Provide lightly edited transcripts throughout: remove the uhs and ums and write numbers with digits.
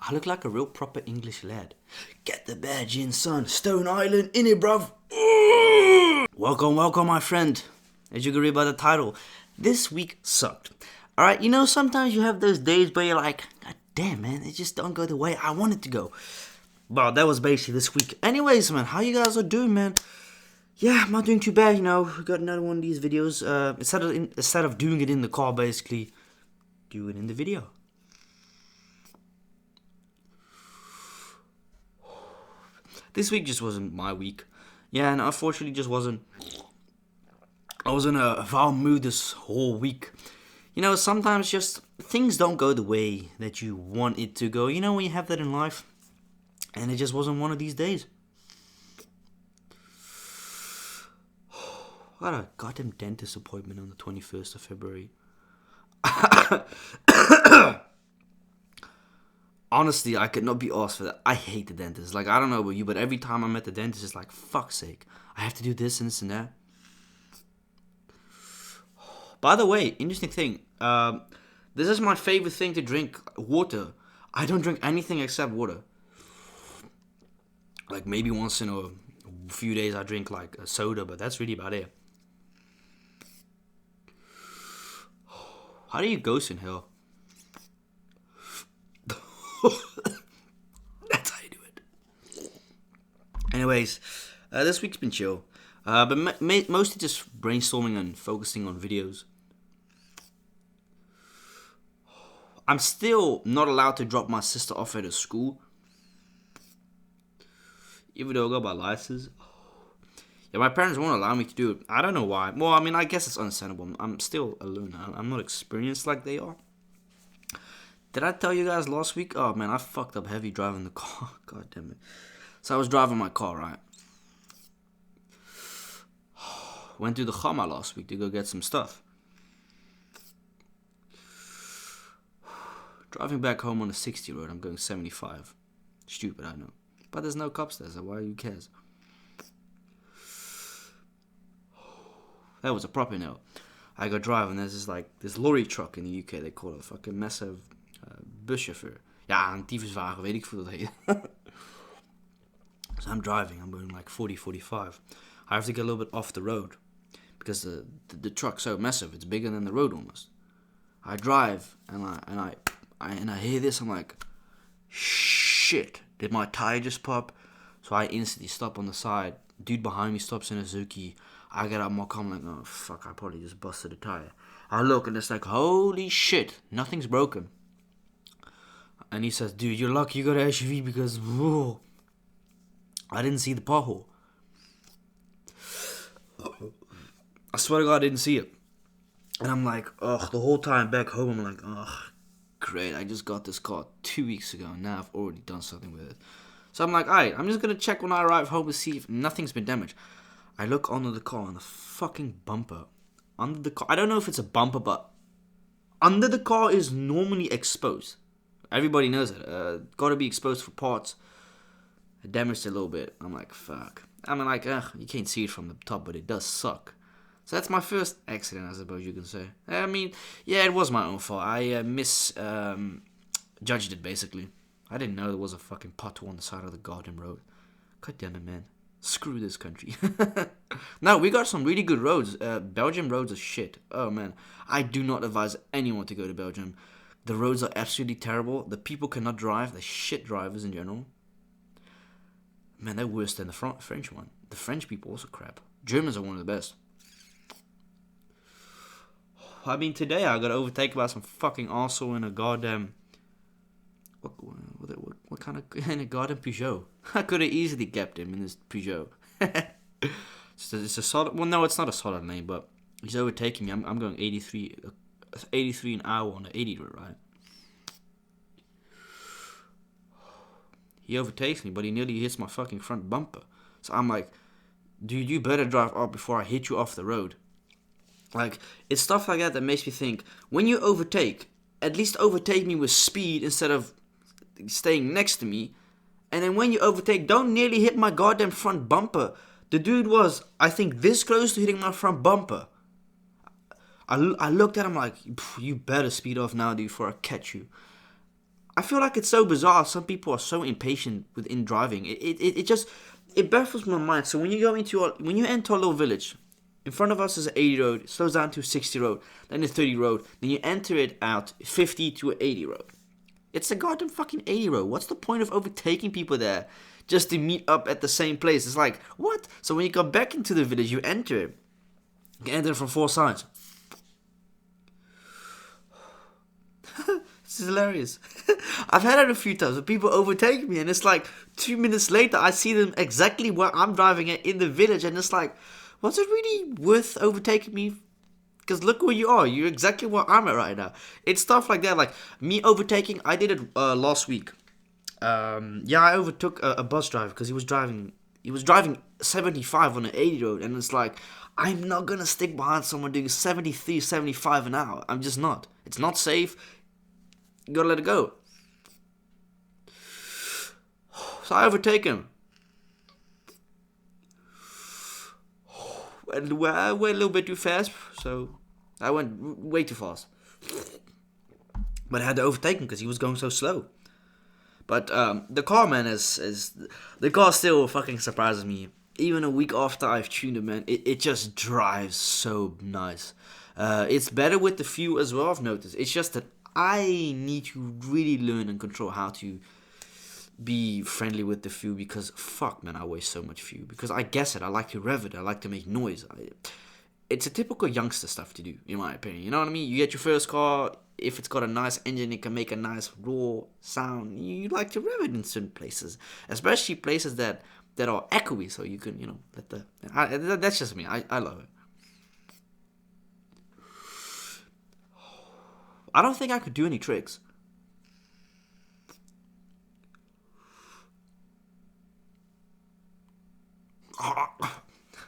I look like a real proper English lad. Get the badge in, son. Stone Island, in it, bruv. Welcome, my friend. As you can read by the title, this week sucked. Alright, you know, sometimes you have those days where you're like, God damn, man, it just don't go the way I want it to go. Well, that was basically this week. Anyways, man, how you guys are doing, man? Yeah, I'm not doing too bad, you know. We got another one of these videos. Instead of doing it in the car, basically, do it in the video. This week just wasn't my week. Yeah, and unfortunately just wasn't. I was in a foul mood this whole week. You know, sometimes just things don't go the way that you want it to go. You know when you have that in life? And it just wasn't one of these days. I got a goddamn dentist appointment on the 21st of February. Honestly, I could not be asked for that. I hate the dentist. Like, I don't know about you, but every time I'm at the dentist, it's like, fuck's sake. I have to do this and this and that. By the way, interesting thing. This is my favorite thing to drink. Water. I don't drink anything except water. Like, maybe once in a few days I drink, like, a soda, but that's really about it. How do you ghost in hell? That's how you do it. Anyways, this week's been chill. But mostly just brainstorming and focusing on videos. I'm still not allowed to drop my sister off at a school. Even though I got my license. Yeah, my parents won't allow me to do it. I don't know why. Well, I mean, I guess it's understandable. I'm still a learner. I'm not experienced like they are. Did I tell you guys last week? Oh, man, I fucked up heavy driving the car. God damn it. So I was driving my car, right? Went to the Chama last week to go get some stuff. Driving back home on the 60 road, I'm going 75. Stupid, I know. But there's no cops there, so why who cares? That was a proper no. I go driving, there's this lorry truck in the UK, they call it fucking massive buschauffeur. Ja, een tyfuswagen, weet ik veel dat heet. So I'm driving, I'm going like 40, 45. I have to get a little bit off the road. Because the truck's so massive, it's bigger than the road almost. I drive, and I hear this, I'm like, shit, did my tire just pop? So I instantly stop on the side. Dude behind me stops in a Suzuki. I get out my car, I'm like, oh fuck, I probably just busted a tire. I look and it's like, holy shit, nothing's broken. And he says, dude, you're lucky you got an SUV because, whoa, I didn't see the pothole. I swear to God, I didn't see it. And I'm like, ugh, the whole time back home, I'm like, ugh, great, I just got this car 2 weeks ago, and now I've already done something with it. So I'm like, alright, I'm just going to check when I arrive home to see if nothing's been damaged. I look under the car, and the fucking bumper, under the car, I don't know if it's a bumper, but under the car is normally exposed. Everybody knows it. Got to be exposed for parts. I damaged it a little bit. I'm like, fuck. I mean, like, you can't see it from the top, but it does suck. So that's my first accident, I suppose you can say. I mean, yeah, it was my own fault. I judged it, basically. I didn't know there was a fucking pothole on the side of the goddamn road. God damn it, man. Screw this country. No, we got some really good roads. Belgium roads are shit. Oh, man. I do not advise anyone to go to Belgium. The roads are absolutely terrible. The people cannot drive. They're shit drivers in general. Man, they're worse than the French one. The French people also crap. Germans are one of the best. I mean, today I got overtaken by some fucking arsehole in a goddamn... What kind of... In a goddamn Peugeot. I could have easily kept him in this Peugeot. It's a solid... Well, no, it's not a solid name, but he's overtaking me. I'm going 83 an hour on the 80 road, right? He overtakes me, but he nearly hits my fucking front bumper. So I'm like, dude, you better drive up before I hit you off the road. Like, it's stuff like that makes me think, when you overtake, at least overtake me with speed instead of staying next to me. And then when you overtake, don't nearly hit my goddamn front bumper. The dude was, I think, this close to hitting my front bumper. I looked at him like, you better speed off now, dude, before I catch you. I feel like it's so bizarre. Some people are so impatient within driving. It baffles my mind. So when you enter a little village, in front of us is an 80 road, it slows down to a 60 road, then a 30 road, then you enter it out 50 to an 80 road. It's a goddamn fucking 80 road. What's the point of overtaking people there just to meet up at the same place? It's like, what? So when you come back into the village, you enter it. You can enter it from 4 sides. This is hilarious. I've had it a few times where people overtake me, and it's like 2 minutes later, I see them exactly where I'm driving at in the village, and it's like, was it really worth overtaking me? Because look where you are. You're exactly where I'm at right now. It's stuff like that. Like me overtaking. I did it last week. I overtook a bus driver because he was driving 75 on an 80 road. And it's like, I'm not going to stick behind someone doing 73, 75 an hour. I'm just not. It's not safe. You got to let it go. So I overtake him. I went a little bit too fast, so I went way too fast. But I had to overtake him because he was going so slow. But the car, man, the car still fucking surprises me. Even a week after I've tuned it, man, it just drives so nice. It's better with the fuel as well, I've noticed. It's just that I need to really learn and control how to be friendly with the fuel, because fuck, man, I waste so much fuel. Because I guess it, I like to rev it, I like to make noise. It's a typical youngster stuff to do, in my opinion. You know what I mean? You get your first car, if it's got a nice engine, it can make a nice raw sound. You like to rev it in certain places, especially places that are echoey, so you can, let the. That's just me. I love it. I don't think I could do any tricks.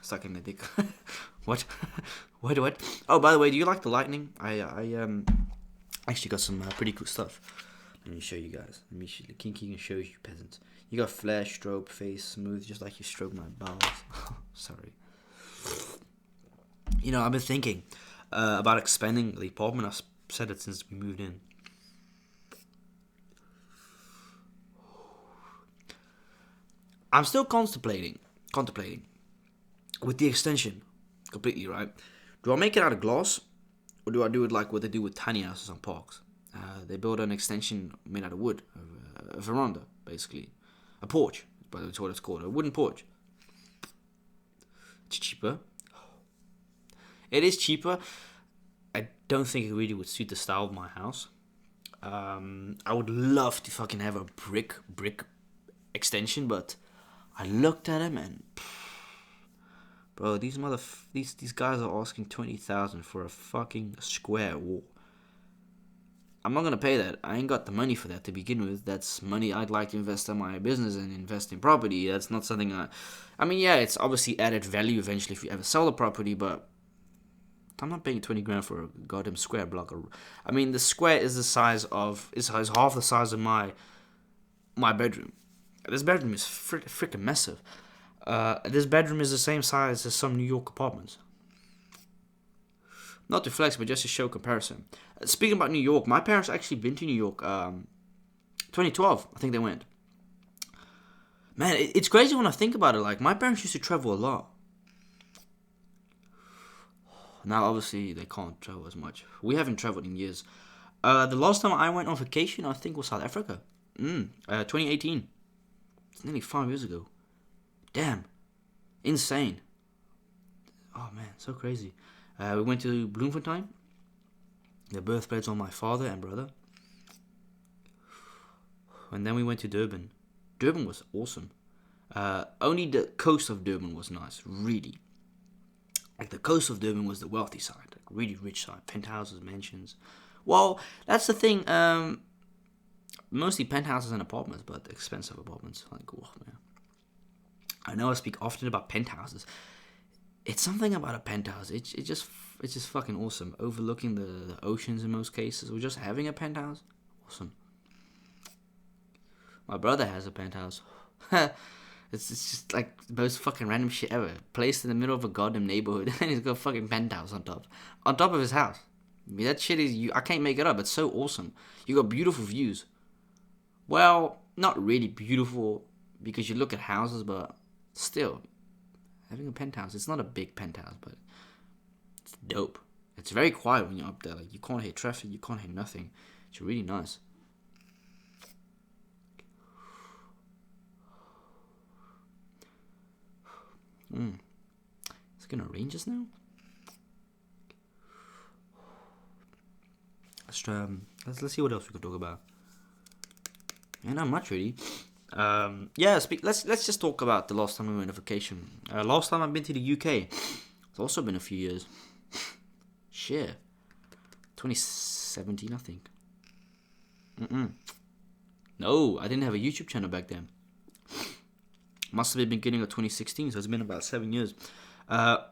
Sucking the dick. What? What? Oh, by the way, do you like the lightning? I actually got some pretty cool stuff. Let me show you guys. Let me show the kinky and shows you peasants. You got flash, strobe, face, smooth, just like you strobe my balls. Sorry. I've been thinking about expanding the apartment. I've said it since we moved in. I'm still contemplating with the extension completely, right? Do I make it out of glass, or do I do it like what they do with tiny houses on parks? They build an extension made out of wood, a veranda, basically, a porch, but that's what it's called, a wooden porch. It's cheaper. It is cheaper. I don't think it really would suit the style of my house. I would love to fucking have a brick extension, but I looked at him and, bro, these guys are asking 20,000 for a fucking square wall. I'm not gonna pay that. I ain't got the money for that to begin with. That's money I'd like to invest in my business and invest in property. That's not something it's obviously added value eventually if you ever sell the property, but I'm not paying 20 grand for a goddamn square block. The square is half the size of my bedroom. This bedroom is freaking massive. This bedroom is the same size as some New York apartments. Not to flex, but just to show comparison. Speaking about New York, my parents actually been to New York. 2012, I think they went. Man, it's crazy when I think about it. Like, my parents used to travel a lot. Now, obviously, they can't travel as much. We haven't traveled in years. The last time I went on vacation, I think, was South Africa. 2018. It's nearly 5 years ago. Damn. Insane. Oh, man, so crazy. We went to Bloemfontein, the birthplace of my father and brother. And then we went to Durban. Durban was awesome. Only the coast of Durban was nice, really. Like, the coast of Durban was the wealthy side, like really rich side, penthouses, mansions. Well, that's the thing. Mostly penthouses and apartments, but expensive apartments. Like, oh man. I know I speak often about penthouses. It's something about a penthouse. It's just fucking awesome. Overlooking the oceans in most cases, or just having a penthouse, awesome. My brother has a penthouse. It's just like the most fucking random shit ever. Placed in the middle of a goddamn neighborhood, and he's got a fucking penthouse on top of his house. That shit is I can't make it up. It's so awesome. You got beautiful views. Well, not really beautiful because you look at houses, but still, having a penthouse, it's not a big penthouse, but it's dope. It's very quiet when you're up there. Like, you can't hear traffic, you can't hear nothing. It's really nice. It's gonna rain just now. Let's see what else we could talk about. Yeah, not much really. Let's just talk about the last time we went on vacation. Last time I've been to the UK. It's also been a few years. Shit. 2017, I think. No, I didn't have a YouTube channel back then. Must have been beginning of 2016, so it's been about 7 years. My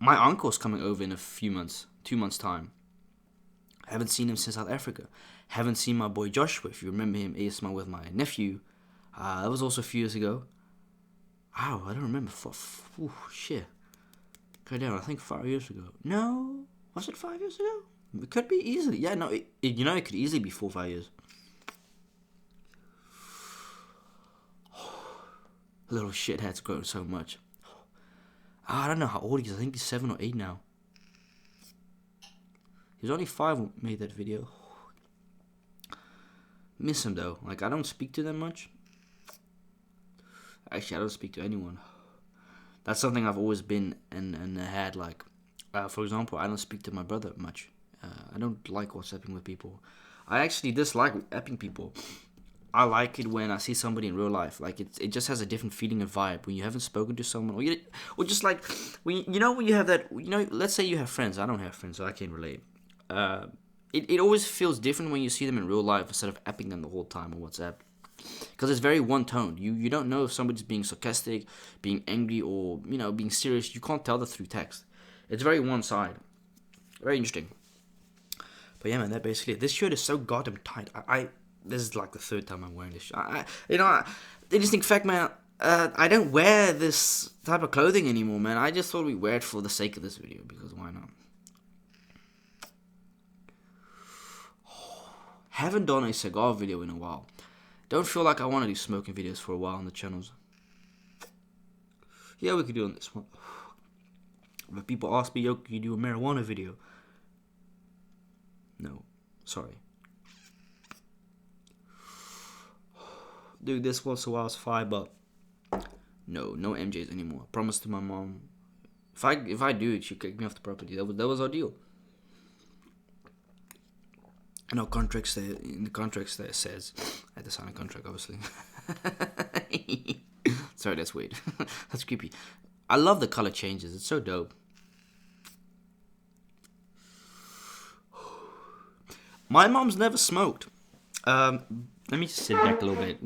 uncle's coming over in a few months, 2 months' time. Haven't seen him since South Africa. Haven't seen my boy Joshua, if you remember him, ASMR with my nephew. That was also a few years ago. Wow, I don't remember. Shit. Okay, down, I think 5 years ago. No, was it 5 years ago? It could be easily. Yeah, no, it could easily be 4 or 5 years. Little shithead's grown so much. I don't know how old he is. I think he's 7 or 8 now. He was only 5 when we made that video. Miss him though. Like, I don't speak to them much. Actually, I don't speak to anyone. That's something I've always been and had. Like, for example, I don't speak to my brother much. I don't like WhatsApping with people. I actually dislike apping people. I like it when I see somebody in real life. Like, it just has a different feeling and vibe when you haven't spoken to someone, or just like when you have that. Let's say you have friends. I don't have friends, so I can't relate. It always feels different when you see them in real life instead of apping them the whole time on WhatsApp, because it's very one tone. You don't know if somebody's being sarcastic, being angry, or being serious. You can't tell that through text. It's very one side. Very interesting. But yeah, man, that basically it. This shirt is so goddamn tight. This is like the 3rd time I'm wearing this shirt. The interesting fact, man, I don't wear this type of clothing anymore, man. I just thought we'd wear it for the sake of this video, because why not? Haven't done a cigar video in a while. Don't feel like I want to do smoking videos for a while on the channels. Yeah, we could do on this one. But people ask me, yo, can you do a marijuana video? No, sorry. Dude, this once a while is fine, but no MJs anymore. I promised to my mom, if I do it, she'll kick me off the property. That was our deal. No contracts there. In the contracts there says I had to sign a contract, obviously. Sorry, that's weird. That's creepy. I love the color changes. It's so dope. My mom's never smoked. Let me just sit back a little bit.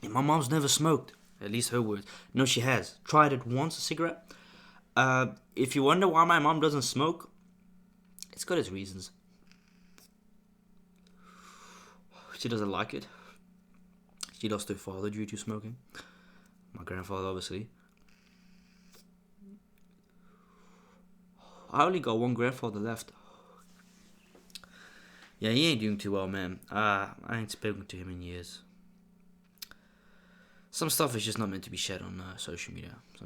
Yeah, my mom's never smoked. At least her words. No, she has. Tried it once, a cigarette. If you wonder why my mom doesn't smoke, it's got its reasons. She doesn't like it. She lost her father due to smoking. My grandfather, obviously. I only got one grandfather left. Yeah, he ain't doing too well, man. I ain't spoken to him in years. Some stuff is just not meant to be shared on social media, so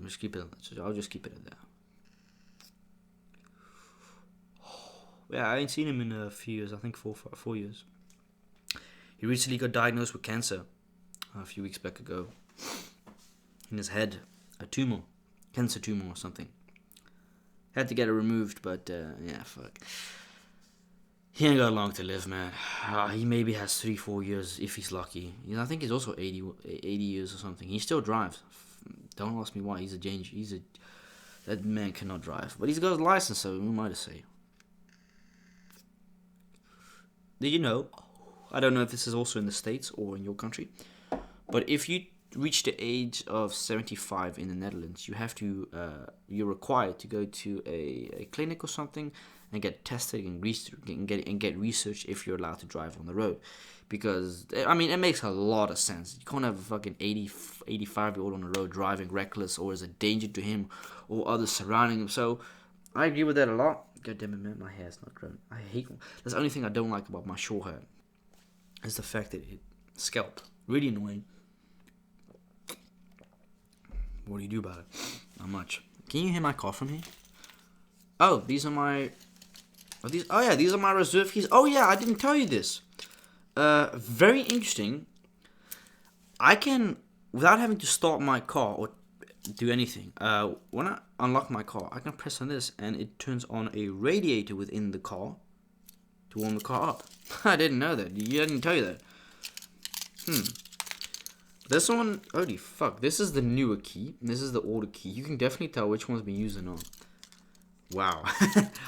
I'll just keep it at that. Yeah, I ain't seen him in a few years. I think 4 years. He recently got diagnosed with cancer a few weeks back ago. In his head, a tumor, cancer tumor or something. Had to get it removed, but yeah, fuck. He ain't got long to live, man. He maybe has 3-4 years if he's lucky. I think he's also 80 years or something. He still drives. Don't ask me why. He's a change. That man cannot drive, but he's got a license, so who am I to say? Did you know? I don't know if this is also in the States or in your country, but if you reach the age of 75 in the Netherlands, you're required to go to a clinic or something and get tested and get research if you're allowed to drive on the road. Because, I mean, it makes a lot of sense. You can't have a fucking 85-year-old on the road driving reckless or as a danger to him or others surrounding him. So, I agree with that a lot. God damn it, man, my hair's not grown. I hate it. That's the only thing I don't like about my short hair. Is the fact that scalp. Really annoying. What do you do about it? Not much. Can you hear my car from here? Oh, these are my... these are my reserve keys. Oh yeah, I didn't tell you this. Very interesting. I can, without having to start my car or do anything, when I unlock my car, I can press on this and it turns on a radiator within the car to warm the car up. I didn't know that. You didn't tell you that. This one, holy fuck, this is the newer key. This is the older key. You can definitely tell which one's been used or not. Wow.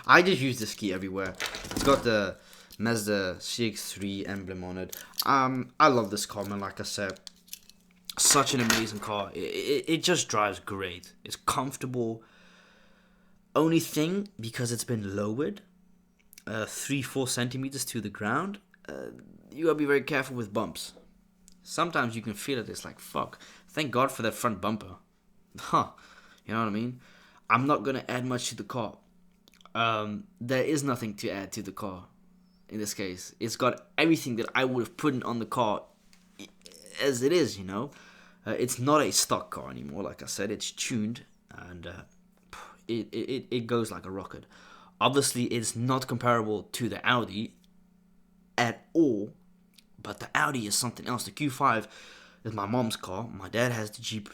I just use this key everywhere. It's got the Mazda CX-3 emblem on it. I love this car, man. Like I said, such an amazing car. It just drives great. It's comfortable. Only thing, because it's been lowered 3-4 centimeters to the ground, you gotta be very careful with bumps. Sometimes you can feel it. It's like, fuck. Thank God for that front bumper. Huh. You know what I mean? I'm not going to add much to the car. There is nothing to add to the car. In this case, it's got everything that I would have put on the car as it is, you know. It's not a stock car anymore. Like I said, it's tuned. And it goes like a rocket. Obviously, it's not comparable to the Audi at all. But the Audi is something else. The Q5 is my mom's car. My dad has the Jeep.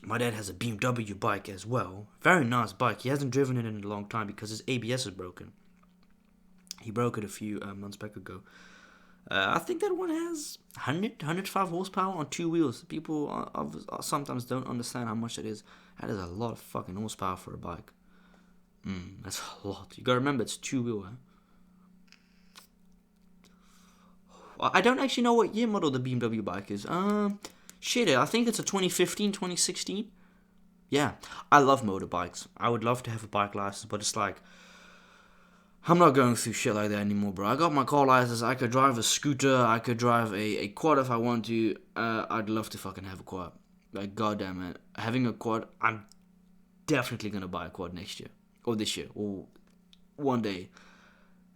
My dad has a BMW bike as well. Very nice bike. He hasn't driven it in a long time because his ABS is broken. He broke it a few months back ago. I think that one has 105 horsepower on 2 wheels. People sometimes don't understand how much that is. That is a lot of fucking horsepower for a bike. That's a lot. You gotta remember, it's 2-wheel, huh? I don't actually know what year model the BMW bike is. Shit, I think it's a 2015, 2016. Yeah, I love motorbikes. I would love to have a bike license, but it's like, I'm not going through shit like that anymore, bro. I got my car license. I could drive a scooter. I could drive a quad if I want to. I'd love to fucking have a quad. Like, goddamn it. Having a quad, I'm definitely going to buy a quad next year. Or this year. Or one day.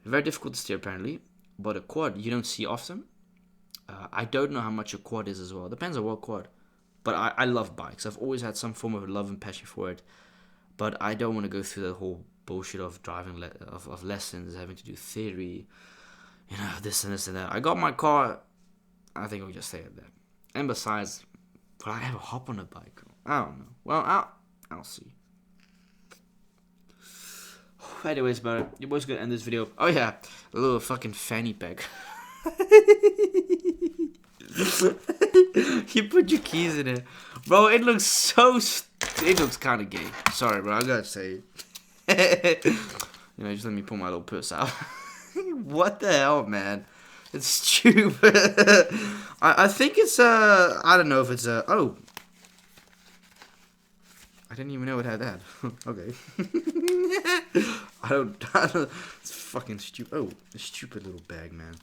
Very difficult to steer, apparently. But a quad, you don't see often. I don't know how much a quad is as well. Depends on what quad. But I love bikes. I've always had some form of love and passion for it. But I don't want to go through the whole bullshit of driving, of lessons, having to do theory, you know, this and this and that. I got my car. I think I'll just stay at that. And besides, will I ever hop on a bike? I don't know. Well, I'll see. Anyways, but your boy's gonna end this video. Oh yeah, a little fucking fanny pack. You put your keys in it, bro. It looks so. It looks kind of gay. Sorry, bro. I gotta say. You know, just let me pull my little purse out. What the hell, man? It's stupid. I think it's I don't know if it's oh. I didn't even know it had that. Okay. I don't. It's fucking stupid. Oh, a stupid little bag, man.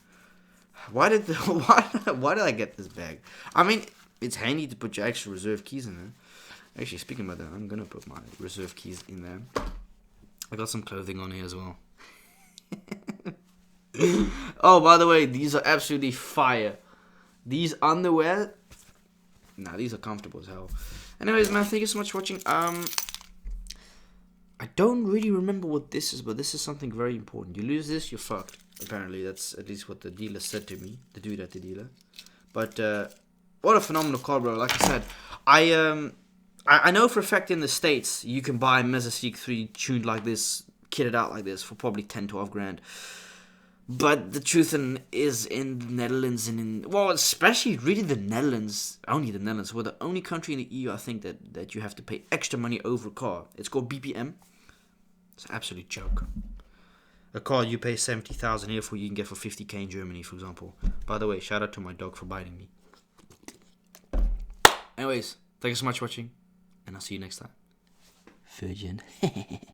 Why did I get this bag? I mean, it's handy to put your extra reserve keys in there. Actually, speaking about that, I'm gonna put my reserve keys in there. I got some clothing on here as well. Oh, by the way, these are absolutely fire. These underwear. Nah, these are comfortable as hell. Anyways, man, thank you so much for watching. I don't really remember what this is, but this is something very important. You lose this, you're fucked. Apparently, that's at least what the dealer said to me. The dude at the dealer. But what a phenomenal car, bro. Like I said, I know for a fact in the States you can buy a Mazda CX-3 tuned like this, kitted out like this for probably 10-12 grand. But the truth is in the Netherlands and well, especially really the Netherlands, only the Netherlands, we're the only country in the EU, I think, that you have to pay extra money over a car. It's called BPM. It's an absolute joke. A car you pay 70,000 here for, you can get for 50k in Germany, for example. By the way, shout out to my dog for biting me. Anyways, thank you so much for watching, and I'll see you next time. Virgin.